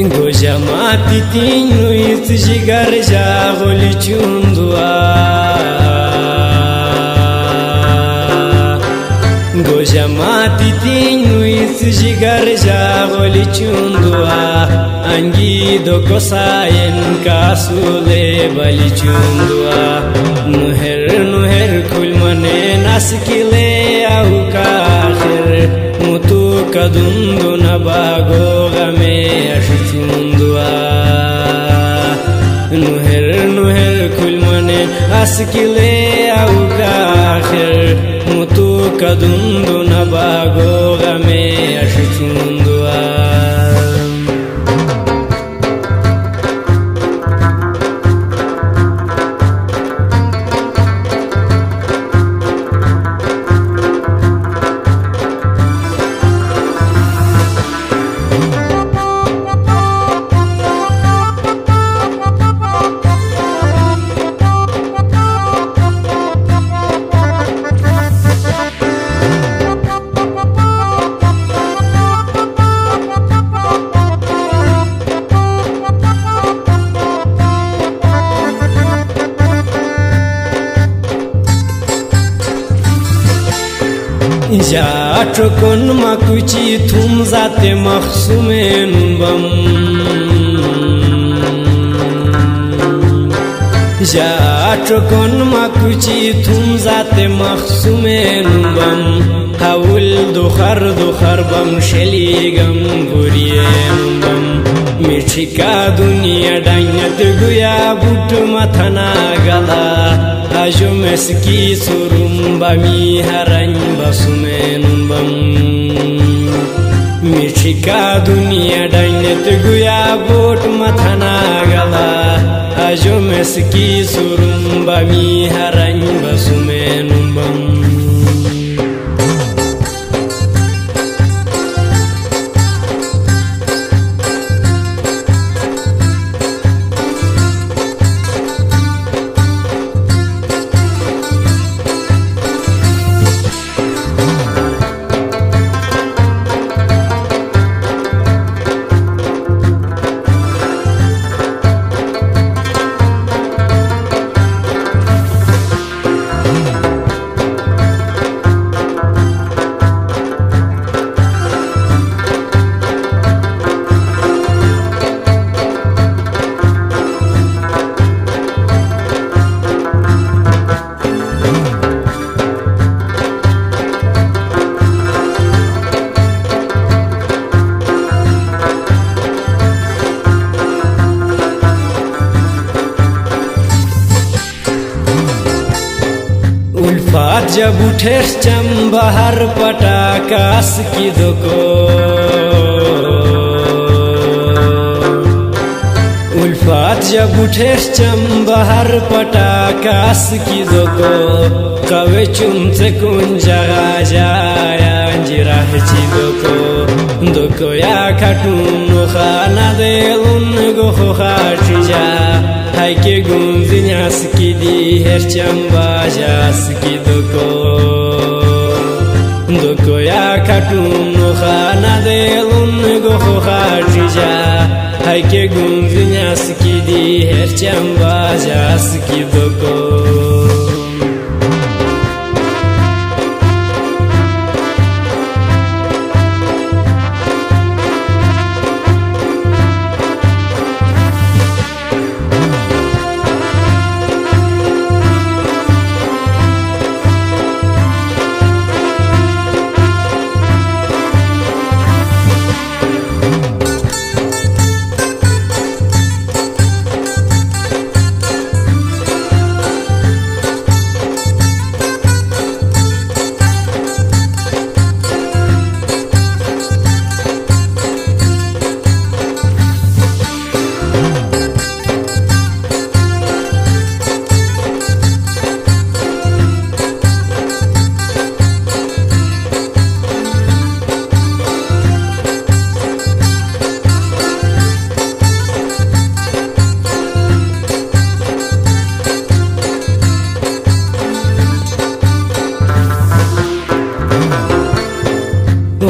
Ingo jamati tinu it jigar jagol chundua Ingo jamati tinu it jigar jagol chundua Angi do kosayen kasule bali chundua Nuher kul mane naskile au kakhir Mutu kadundu nabago game ashchundua Nuher kul mane askile au kakhir Mutu kadundu nabago game ashchundua Jaatro kon makuchi thum zate makhsumen bam Jaatro kon makuchi thum zate makhsumen bam Hawul dukhar bam sheligam gurien bam Mithika duniya danyat guya but mathana gala Ajo meski surum bami harany basumen bam मिठिका दुनिया डाइनेत गुया boat मथना गला ajo meski surumba mi harang basumenumbam उल्फात जब उठे चंबहर पटाकास की दुको उल्फात जब उठे चंबहर पटाकास की दुको कवे चुमसे कुंजा जाया जिरा दुको या खटून खाना देलुन गो खाटिजा hay ke gunzinyas ki di her chamba jas ki doko ya katun khana delun go kharija hay ke gunzinyas ki di her chamba jas ki doko